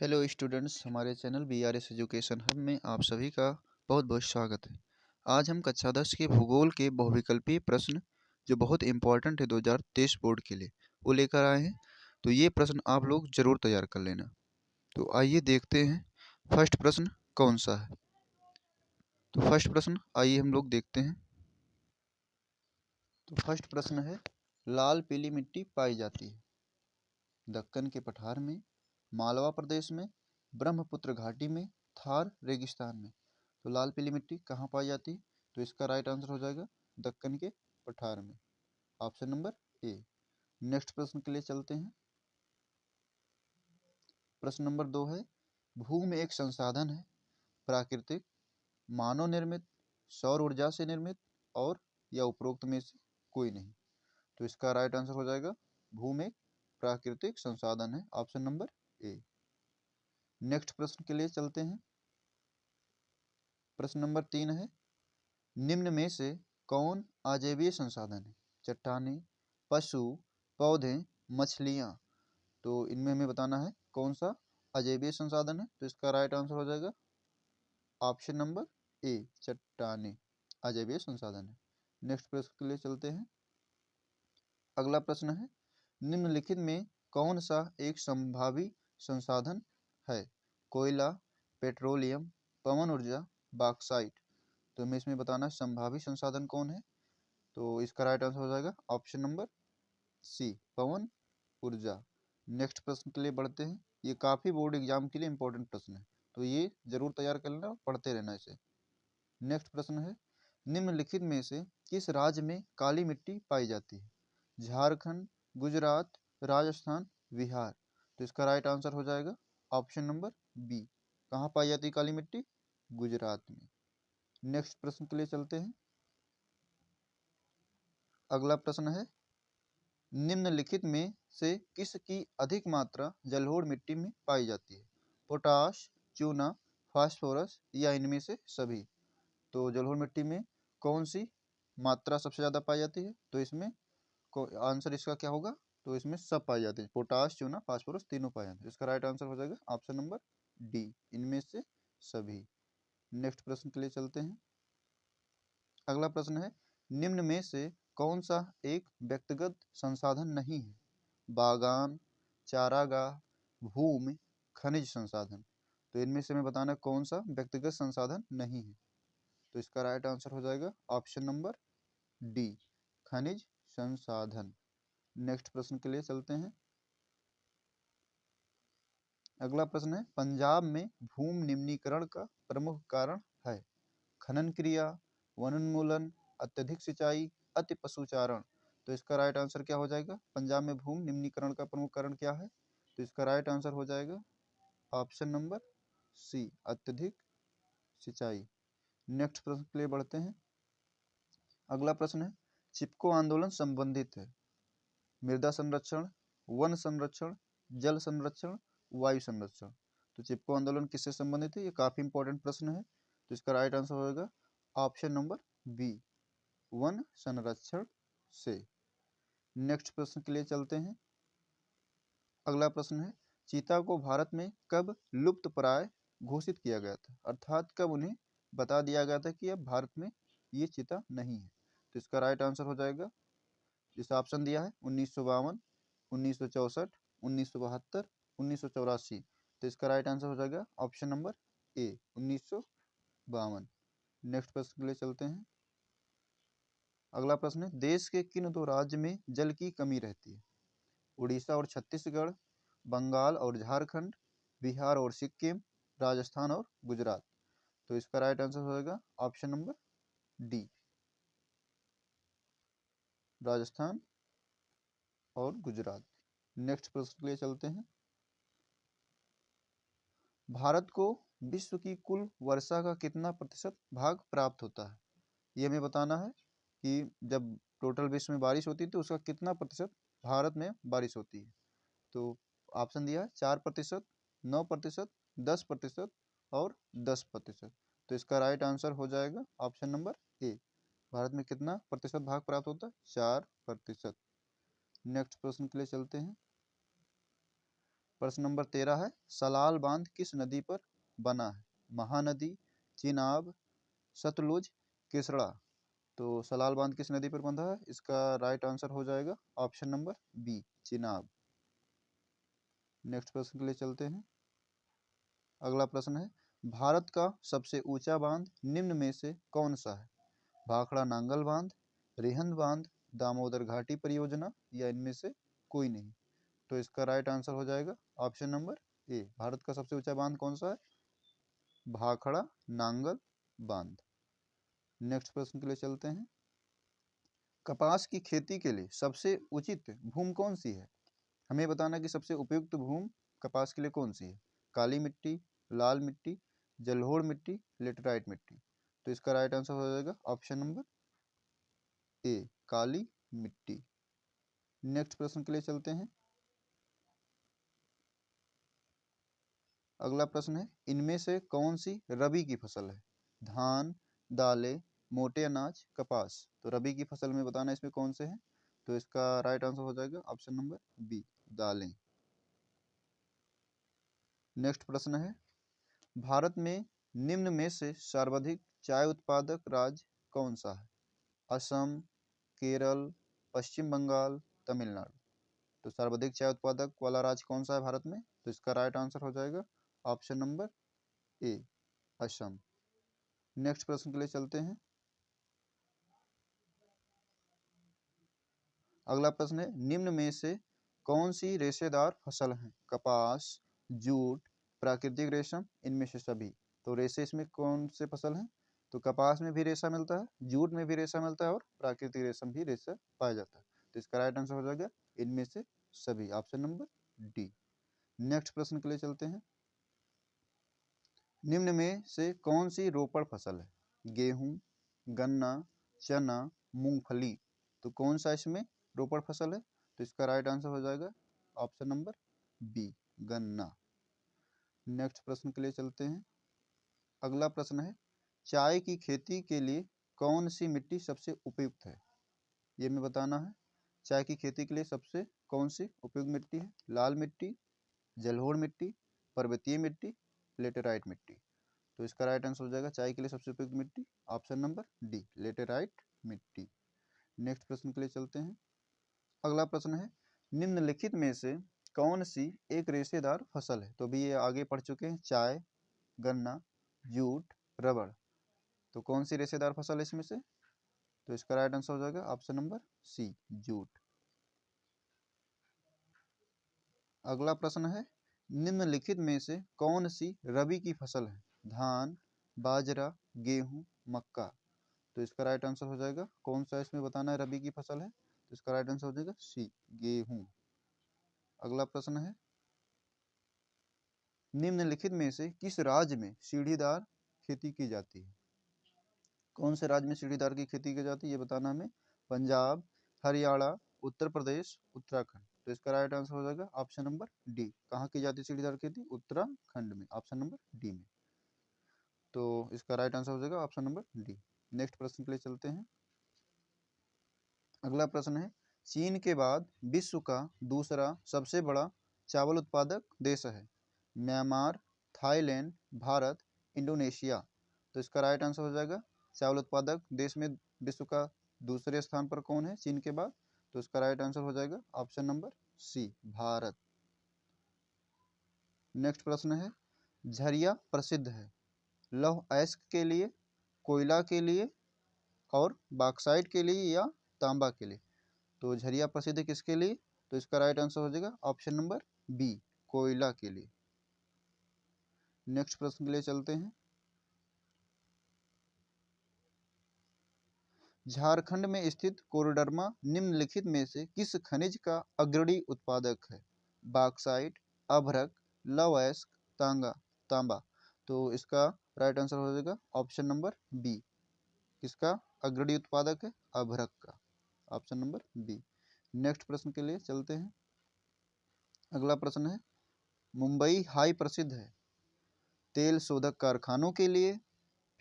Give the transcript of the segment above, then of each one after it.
Hello students, हमारे channel BRS education hub में आप सभी का बहुत बहुत स्वागत है। आज हम कक्षा 10 के भूगोल के बहुविकल्पीय प्रश्न जो बहुत इंपॉर्टेंट है 2023 बोर्ड के लिए वो लेकर आए हैं। तो ये प्रश्न आप लोग ज़रूर तैयार कर लेना। तो आइए देखते हैं फर्स्ट प्रश्न कौन सा है। तो फर्स्ट प्रश्न आइए हम लोग देखते हैं। तो फर्स्ट प्रश्न है, लाल पीली मिट्टी पाई जाती है दक्कन के पठार में, मालवा प्रदेश में, ब्रह्मपुत्र घाटी में, थार रेगिस्तान में। तो लाल पीली मिट्टी कहाँ पाई जाती है? तो इसका राइट आंसर हो जाएगा दक्कन के पठार में, ऑप्शन नंबर ए। नेक्स्ट प्रश्न के लिए चलते हैं। प्रश्न नंबर 2 है, भूमि एक संसाधन है, प्राकृतिक, मानव निर्मित, सौर ऊर्जा से निर्मित और या उपरोक्त में से कोई नहीं। तो इसका राइट आंसर हो जाएगा भूमि एक प्राकृतिक संसाधन है, ऑप्शन नंबर ए। नेक्स्ट प्रश्न के लिए चलते हैं। प्रश्न नंबर 3 है, निम्न में से कौन अजैवीय संसाधन है? चट्टानें, पशु, पौधे, मछलियाँ। तो इनमें हमें बताना है कौन सा अजैवीय संसाधन है। तो इसका राइट आंसर हो जाएगा ऑप्शन नंबर ए, चट्टानें अजैवीय संसाधन है। नेक्स्ट प्रश्न के लिए चलते हैं। अगला प्रश्न है, निम्नलिखित में कौन सा एक संभावी संसाधन है? कोयला, पेट्रोलियम, पवन ऊर्जा, बॉक्साइट। तो हमें इसमें बताना है संभावी संसाधन कौन है। तो इसका राइट आंसर हो जाएगा ऑप्शन नंबर सी, पवन ऊर्जा। नेक्स्ट प्रश्न के लिए बढ़ते हैं। ये काफ़ी बोर्ड एग्जाम के लिए इंपॉर्टेंट प्रश्न है, तो ये जरूर तैयार कर लेना, पढ़ते रहना इसे। नेक्स्ट प्रश्न है, निम्नलिखित में से किस राज्य में काली मिट्टी पाई जाती है? झारखंड, गुजरात, राजस्थान, बिहार। तो इसका राइट आंसर हो जाएगा ऑप्शन नंबर बी। कहाँ पाई जाती है काली मिट्टी? गुजरात में। नेक्स्ट प्रश्न के लिए चलते हैं। अगला प्रश्न है, निम्नलिखित में से किसकी अधिक मात्रा जलोढ़ मिट्टी में पाई जाती है? पोटाश, चूना, फास्फोरस या इनमें से सभी। तो जलोढ़ मिट्टी में कौन सी मात्रा सबसे ज़्यादा पाई जाती है? तो इसमें आंसर इसका क्या होगा? तो इसमें सब पाई जाती है, पोटाश, चूना, फास्फोरस तीनों पाए जाते हैं। इसका राइट आंसर हो जाएगा ऑप्शन नंबर डी, इनमें से सभी। नेक्स्ट प्रश्न के लिए चलते हैं। अगला प्रश्न है, निम्न में से कौन सा एक व्यक्तिगत संसाधन नहीं है? बागान, चारागाह, भूमि, खनिज संसाधन। तो इनमें से हमें बताना है कौन सा व्यक्तिगत संसाधन नहीं है। तो इसका राइट आंसर हो जाएगा ऑप्शन नंबर डी, खनिज संसाधन। नेक्स्ट प्रश्न के लिए चलते हैं। अगला प्रश्न है, पंजाब में भूमि निम्नीकरण का प्रमुख कारण है? खनन क्रिया, वनोन्मूलन, अत्यधिक सिंचाई, अति पशुचारण। तो इसका राइट आंसर क्या हो जाएगा? पंजाब में भूमि निम्नीकरण का प्रमुख कारण क्या है? तो इसका राइट आंसर हो जाएगा ऑप्शन नंबर सी, अत्यधिक सिंचाई। नेक्स्ट प्रश्न के लिए बढ़ते हैं। अगला प्रश्न है, चिपको आंदोलन संबंधित है मृदा संरक्षण, वन संरक्षण, जल संरक्षण, वायु संरक्षण। तो चिपको आंदोलन किससे संबंधित है? ये काफी इंपॉर्टेंट प्रश्न है। तो इसका राइट आंसर होगा ऑप्शन नंबर बी, वन संरक्षण से। नेक्स्ट प्रश्न के लिए चलते हैं। अगला प्रश्न है, चीता को भारत में कब लुप्तप्राय घोषित किया गया था? अर्थात कब उन्हें बता दिया गया था कि अब भारत में ये चीता नहीं है? तो इसका राइट आंसर हो जाएगा, जिस ऑप्शन दिया है 1952, 1964, 1972, 1984। तो इसका राइट आंसर हो जाएगा ऑप्शन नंबर ए, 1952। नेक्स्ट प्रश्न के लिए चलते हैं। अगला प्रश्न है, देश के किन दो राज्य में जल की कमी रहती है? उड़ीसा और छत्तीसगढ़, बंगाल और झारखंड, बिहार और सिक्किम, राजस्थान और गुजरात। तो इसका राइट आंसर हो जाएगा ऑप्शन नंबर डी, राजस्थान और गुजरात। नेक्स्ट प्रश्न के लिए चलते हैं। भारत को विश्व की कुल वर्षा का कितना प्रतिशत भाग प्राप्त होता है? ये हमें बताना है कि जब टोटल विश्व में बारिश होती है तो उसका कितना प्रतिशत भारत में बारिश होती है। तो ऑप्शन दिया है 4%, 9%, 10% और 10%। तो इसका राइट आंसर हो जाएगा ऑप्शन नंबर ए, भारत में कितना प्रतिशत भाग प्राप्त होता है? 4%। नेक्स्ट प्रश्न के लिए चलते हैं। प्रश्न नंबर 13 है, सलाल बांध किस नदी पर बना है? महानदी, चिनाब, सतलुज, केसड़ा। तो सलाल बांध किस नदी पर बंधा है? इसका राइट आंसर हो जाएगा option number B, Chenab. Next प्रश्न के लिए चलते हैं। अगला प्रश्न है, भारत का सबसे ऊंचा बांध निम्न में से कौन सा है? भाखड़ा नांगल बांध, रिहंद बांध, दामोदर घाटी परियोजना, या इनमें से कोई नहीं। तो इसका राइट आंसर हो जाएगा ऑप्शन नंबर ए। भारत का सबसे ऊंचा बांध कौन सा है? भाखड़ा नांगल बांध। नेक्स्ट प्रश्न के लिए चलते हैं। कपास की खेती के लिए सबसे उचित भूमि कौन सी है? हमें बताना कि सबसे उपयुक्त भूमि कपास के लिए कौन सी है? काली मिट्टी, लाल मिट्टी, जलोढ़ मिट्टी, लेटेराइट मिट्टी। तो इसका राइट आंसर हो जाएगा ऑप्शन नंबर ए, काली मिट्टी। नेक्स्ट प्रश्न के लिए चलते हैं। अगला प्रश्न है, इनमें से कौन सी रबी की फसल है? धान, दालें, मोटे अनाज, कपास। तो रबी की फसल में बताना इसमें कौन से हैं? तो इसका राइट आंसर हो जाएगा ऑप्शन नंबर बी, दालें। नेक्स्ट प्रश्न है, भारत में निम्न में से सर्वाधिक चाय उत्पादक राज्य कौन सा है? असम, केरल, पश्चिम बंगाल, तमिलनाडु। तो सर्वाधिक चाय उत्पादक वाला राज्य कौन सा है भारत में? तो इसका राइट आंसर हो जाएगा option number A, Assam. Next प्रश्न के लिए चलते हैं। अगला प्रश्न है, निम्न में से कौन सी रेशेदार फसल है? कपास, जूट, प्राकृतिक रेशम, इनमें से सभी। तो रेशे इसमें कौन से फसल हैं? तो कपास में भी रेशा मिलता है, जूट में भी रेशा मिलता है, और प्राकृतिक रेशम भी रेशा पाया जाता है। तो इसका राइट आंसर हो जाएगा इनमें से सभी, ऑप्शन नंबर डी। नेक्स्ट प्रश्न के लिए चलते हैं। निम्न में से कौन सी रोपड़ फसल है? गेहूं, गन्ना, चना, मूंगफली। तो कौन सा इसमें रोपड़ फसल है? तो इसका राइट आंसर हो जाएगा ऑप्शन नंबर बी, गन्ना। नेक्स्ट प्रश्न के लिए चलते हैं। अगला प्रश्न है, चाय की खेती के लिए कौन सी मिट्टी सबसे उपयुक्त है? ये हमें बताना है। चाय की खेती के लिए सबसे कौन सी उपयुक्त मिट्टी है? लाल मिट्टी, जलोढ़ मिट्टी, पर्वतीय मिट्टी, लेटेराइट मिट्टी। तो इसका राइट आंसर हो जाएगा चाय के लिए सबसे उपयुक्त मिट्टी ऑप्शन नंबर डी, लेटेराइट मिट्टी। नेक्स्ट प्रश्न के लिए चलते हैं। अगला प्रश्न है, निम्नलिखित में से कौन सी एक रेशेदार फसल है? तो भी ये आगे पढ़ चुके हैं, चाय, गन्ना, जूट, रबड़। तो कौन सी रेशेदार फसल है इसमें से? तो इसका राइट आंसर हो जाएगा ऑप्शन नंबर सी, जूट। अगला प्रश्न है, निम्नलिखित में से कौन सी रबी की फसल है? धान, बाजरा, गेहूं, मक्का। तो इसका राइट आंसर हो जाएगा, कौन सा इसमें बताना है रबी की फसल है? तो इसका राइट आंसर हो जाएगा सी, गेहूं। अगला प्रश्न है, निम्नलिखित में से किस राज्य में सीढ़ीदार खेती की जाती है? कौन से राज्य में सीढ़ीदार की खेती की जाती है ये बताना हमें। पंजाब, हरियाणा, उत्तर प्रदेश, उत्तराखंड। तो इसका राइट आंसर हो जाएगा ऑप्शन नंबर डी। कहाँ की जाती है सीढ़ीदार खेती? उत्तराखंड में, ऑप्शन नंबर डी में। तो इसका राइट आंसर हो जाएगा ऑप्शन नंबर डी। नेक्स्ट प्रश्न के लिए चलते हैं। अगला प्रश्न है, चीन के बाद विश्व का दूसरा सबसे बड़ा चावल उत्पादक देश है? Myanmar, Thailand, Bharat, Indonesia. तो इसका राइट आंसर हो जाएगा, चावल उत्पादक देश में विश्व का दूसरे स्थान पर कौन है चीन के बाद? तो इसका राइट आंसर हो जाएगा option number C, Bharat. Next प्रश्न है, झरिया प्रसिद्ध है लौह अयस्क के लिए, कोयला के लिए, और बॉक्साइट के लिए, या तांबा के लिए? तो झरिया प्रसिद्ध है किसके लिए? तो इसका राइट आंसर हो जाएगा ऑप्शन नंबर बी, कोयला के लिए। नेक्स्ट प्रश्न के लिए चलते हैं। झारखंड में स्थित कोरडरमा निम्नलिखित में से किस खनिज का अग्रणी उत्पादक है? बॉक्साइट, अभ्रक, लौह अयस्क, तांबा। तो इसका राइट आंसर हो जाएगा ऑप्शन नंबर बी, किसका अग्रणी उत्पादक है? अभ्रक का, ऑप्शन नंबर बी। नेक्स्ट प्रश्न के लिए चलते हैं। अगला प्रश्न है, मुंबई हाई प्रसिद्ध है तेल शोधक कारखानों के लिए,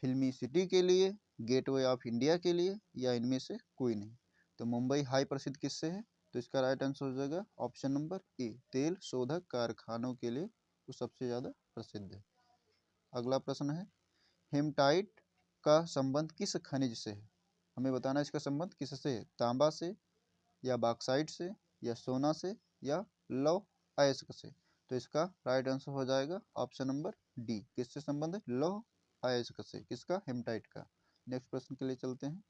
फिल्मी सिटी के लिए, गेटवे ऑफ इंडिया के लिए, या इनमें से कोई नहीं? तो मुंबई हाई प्रसिद्ध किससे है? तो इसका राइट आंसर हो जाएगा ऑप्शन नंबर ए, तेल शोधक कारखानों के लिए वो सबसे ज़्यादा प्रसिद्ध है। अगला प्रश्न है, हेमटाइट का संबंध किस खनिज से है? हमें बताना है इसका संबंध किससे है, तांबा से या बॉक्साइट से या सोना से या लौह अयस्क से। तो इसका राइट आंसर हो जाएगा ऑप्शन नंबर डी, किससे संबंध है, लौह अयस्क से, किसका, हेमटाइट का। नेक्स्ट प्रश्न के लिए चलते हैं।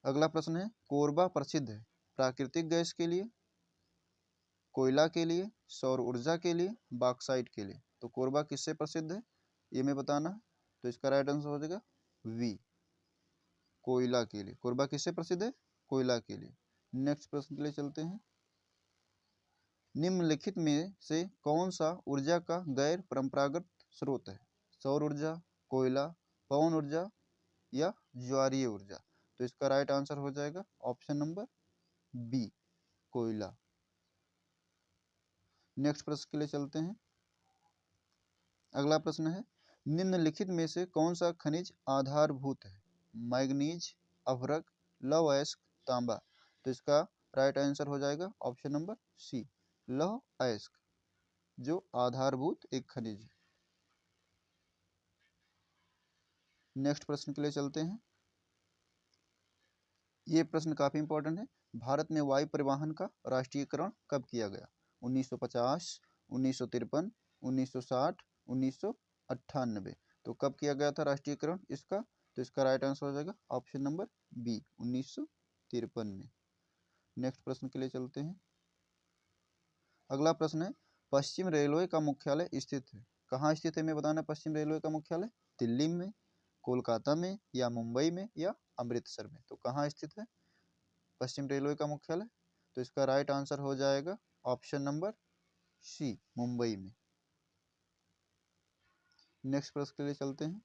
अगला प्रश्न है, कोरबा प्रसिद्ध है प्राकृतिक गैस के लिए, कोयला के लिए, सौर ऊर्जा के लिए, बॉक्साइट के लिए। तो कोरबा किससे प्रसिद्ध है ये हमें बताना है। तो इसका राइट आंसर हो जाएगा वी, कोयला के लिए। कोरबा किससे प्रसिद्ध है, कोयला के लिए। नेक्स्ट प्रश्न के लिए चलते हैं। निम्नलिखित में से कौन सा ऊर्जा का गैर परंपरागत स्रोत है? सौर ऊर्जा, कोयला, पवन ऊर्जा या ज्वारीय ऊर्जा। तो इसका राइट आंसर हो जाएगा ऑप्शन नंबर बी, कोयला। नेक्स्ट प्रश्न के लिए चलते हैं। अगला प्रश्न है, निम्नलिखित में से कौन सा खनिज आधारभूत है? मैग्नीज, अभ्रक, लौह अयस्क, तांबा। तो इसका राइट आंसर हो जाएगा ऑप्शन नंबर सी, लौह अयस्क, जो आधारभूत एक खनिज है। नेक्स्ट प्रश्न के लिए चलते हैं। ये प्रश्न काफी इंपॉर्टेंट है। भारत में वायु परिवहन का राष्ट्रीयकरण कब किया गया? 1950, 1953, 1960, 1998। तो कब किया गया था राष्ट्रीयकरण इसका? तो इसका राइट आंसर हो जाएगा ऑप्शन नंबर बी, 1953 में। नेक्स्ट प्रश्न के लिए चलते हैं। अगला प्रश्न है, पश्चिम रेलवे का मुख्यालय स्थित है, कहाँ स्थित है? मैं बताना, पश्चिम रेलवे का मुख्यालय दिल्ली में, कोलकाता में या मुंबई में या अमृतसर में। तो कहाँ स्थित है पश्चिम रेलवे का मुख्यालय? तो इसका राइट आंसर हो जाएगा ऑप्शन नंबर सी, मुंबई में। नेक्स्ट प्रश्न के लिए चलते हैं।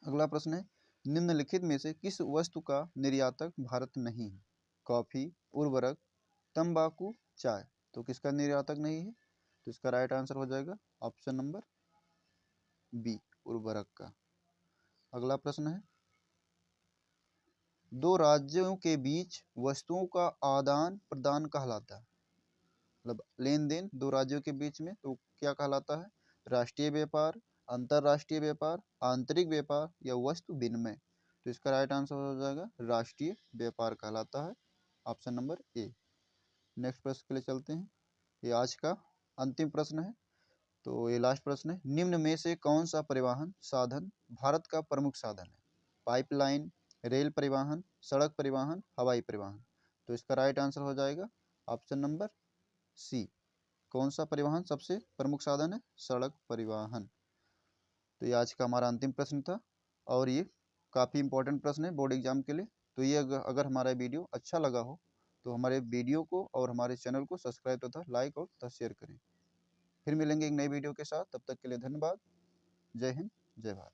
अगला प्रश्न है, निम्नलिखित में से किस वस्तु का निर्यातक भारत नहीं है? कॉफी, उर्वरक, तंबाकू, चाय। तो किसका निर्यातक नहीं है? तो इसका राइट आंसर हो जाएगा ऑप्शन नंबर बी, उर्वरक का। अगला प्रश्न है, दो राज्यों के बीच वस्तुओं का आदान प्रदान कहलाता है, मतलब लेन देन दो राज्यों के बीच में, तो क्या कहलाता है? राष्ट्रीय व्यापार, अंतरराष्ट्रीय व्यापार, आंतरिक व्यापार या वस्तु विनिमय। तो इसका राइट आंसर हो जाएगा राष्ट्रीय व्यापार कहलाता है, ऑप्शन नंबर ए। नेक्स्ट प्रश्न के लिए चलते हैं। ये आज का अंतिम प्रश्न है, तो ये लास्ट प्रश्न है, निम्न में से कौन सा परिवहन साधन भारत का प्रमुख साधन है? पाइपलाइन, रेल परिवहन, सड़क परिवहन, हवाई परिवहन। तो इसका राइट आंसर हो जाएगा ऑप्शन नंबर सी, कौन सा परिवहन सबसे प्रमुख साधन है? सड़क परिवहन। तो ये आज का हमारा अंतिम प्रश्न था, और ये काफ़ी इंपॉर्टेंट प्रश्न है बोर्ड एग्जाम के लिए। तो ये अगर हमारा वीडियो अच्छा लगा हो तो हमारे वीडियो को और हमारे चैनल को सब्सक्राइब तथा लाइक और तथा शेयर करें। फिर मिलेंगे एक नई वीडियो के साथ, तब तक के लिए धन्यवाद। जय हिंद, जय भारत।